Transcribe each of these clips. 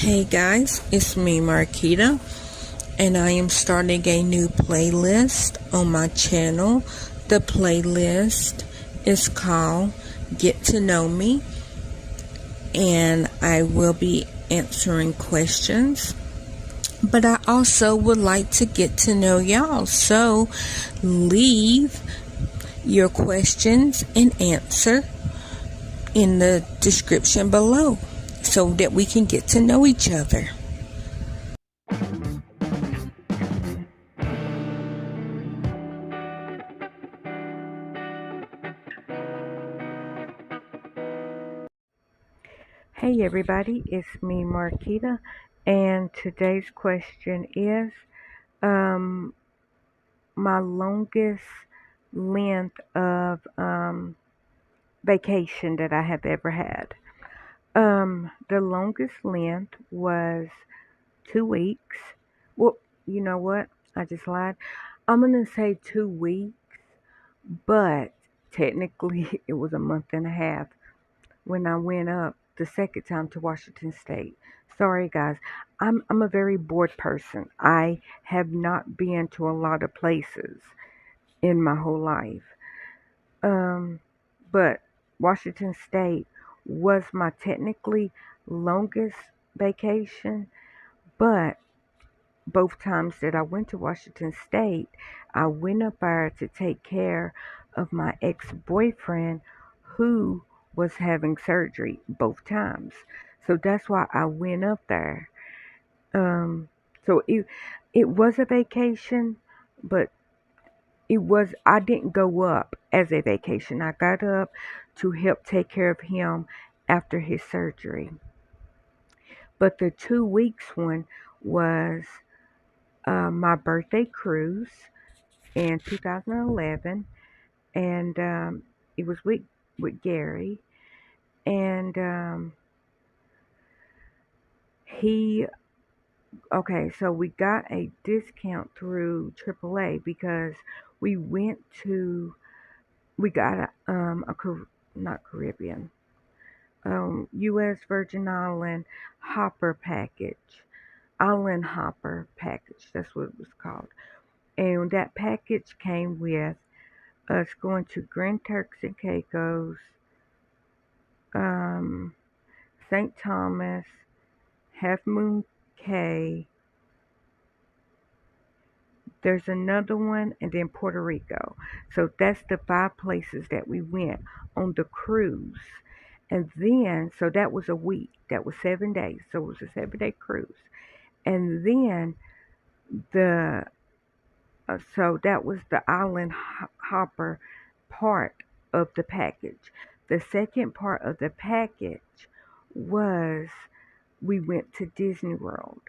Hey guys, it's me Marquita, and I am starting a new playlist on my channel. The playlist is called Get to Know Me, and I will be answering questions, but I also would like to get to know y'all, so leave your questions and answer in the description below so that we can get to know each other. Hey everybody, it's me Marquita, and today's question is um, my longest length of vacation that I have ever had. The longest length was 2 weeks. Well, you know what? I just lied. I'm gonna say 2 weeks, but technically it was a month and a half when I went up the second time to Washington State. Sorry guys, I'm a very bored person. I have not been to a lot of places in my whole life. Um, but Washington State was my technically longest vacation, but both times that I went to Washington State, I went up there to take care of my ex-boyfriend who was having surgery both times. So that's why I went up there. Um, so it was a vacation, but I didn't go up as a vacation. I got up to help take care of him after his surgery. But the 2 weeks one was my birthday cruise in 2011, and it was with Gary, and he okay. So we got a discount through AAA because we went to we got not Caribbean, U.S. Virgin Island Hopper package. That's what it was called, and that package came with us going to Grand Turks and Caicos, um, St. Thomas, Half Moon Cay. There's another one, and then Puerto Rico. So that's the 5 places that we went on the cruise. And then, so that was a week. That was 7 days. So it was a 7-day cruise. And then the so that was the island hopper part of the package. The second part of the package was we went to Disney World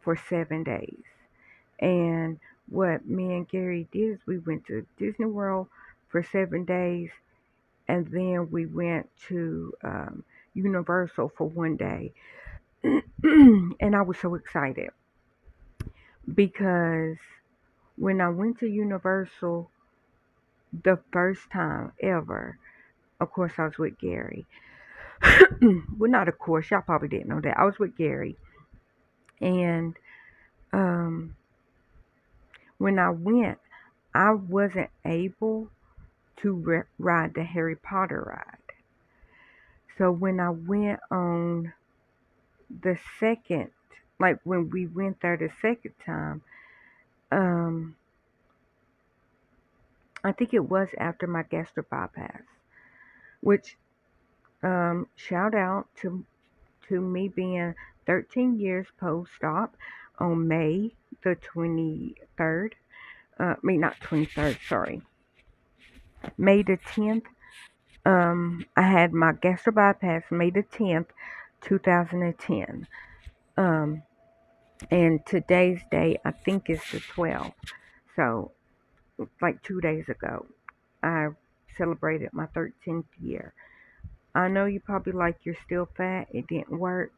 for 7 days. And what me and Gary did is we went to Disney World for 7 days, and then we went to Universal for one day. And I was so excited because when I went to Universal the first time ever, of course, I was with Gary. Well, not of course, y'all probably didn't know that. I was with Gary. And um, when I went, I wasn't able to ride the Harry Potter ride. So when I went on the second, like when we went there the second time, um, I think it was after my gastric bypass, which shout out to me being 13 years post-op on May the 23rd. Not 23rd, sorry. May the 10th. I had my gastric bypass May the 10th, 2010. And today's date, I think, is the 12th. So, like 2 days ago, I celebrated my 13th year. I know you probably like you're still fat. It didn't work.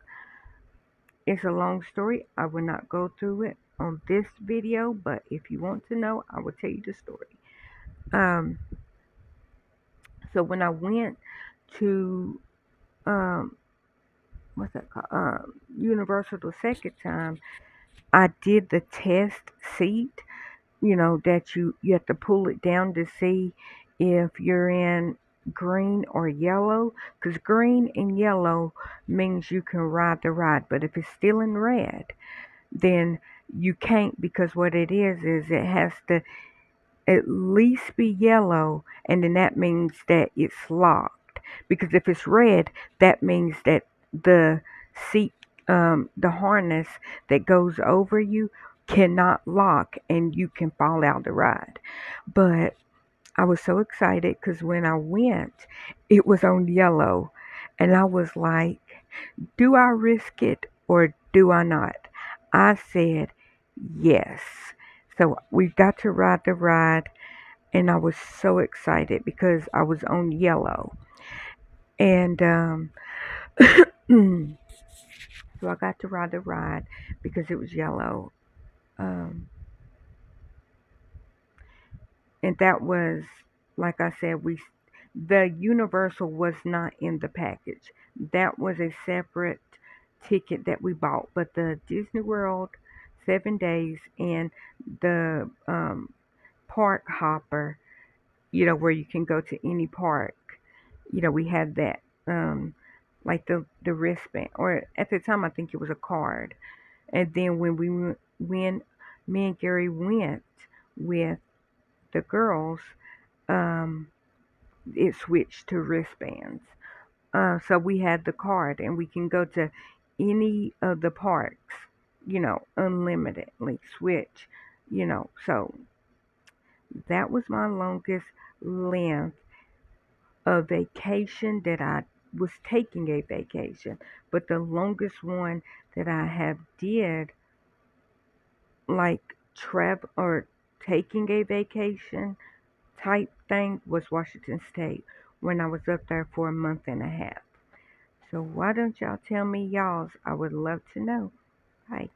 It's a long story. I will not go through it on this video, but if you want to know, I will tell you the story. Um, so when I went to um, what's that called? Universal the second time. I did the test seat, that you have to pull it down to see if you're in green or yellow, because green and yellow means you can ride the ride, but if it's still in red, then you can't, because what it is it has to at least be yellow, and then that means that it's locked. Because if it's red, that means that the seat, the harness that goes over you cannot lock, and you can fall out the ride. But I was so excited because when I went, it was on yellow, and I was like, do I risk it or do I not? I said yes. So we got to ride the ride, and I was so excited because I was on yellow. And so I got to ride the ride because it was yellow. Um, and that was, like I said, the Universal was not in the package. That was a separate ticket that we bought. But the Disney World 7 days and the park hopper, where you can go to any park, we had that. Like the wristband, or at the time I think it was a card. And then when me and Gary went with the girls, um, it switched to wristbands. So we had the card, and we can go to any of the parks, unlimitedly switch, So that was my longest length a vacation that I was taking a vacation, but the longest one that I have did, like travel or taking a vacation type thing, was Washington State when I was up there for a month and a half. So why don't y'all tell me y'all's? I would love to know. Bye.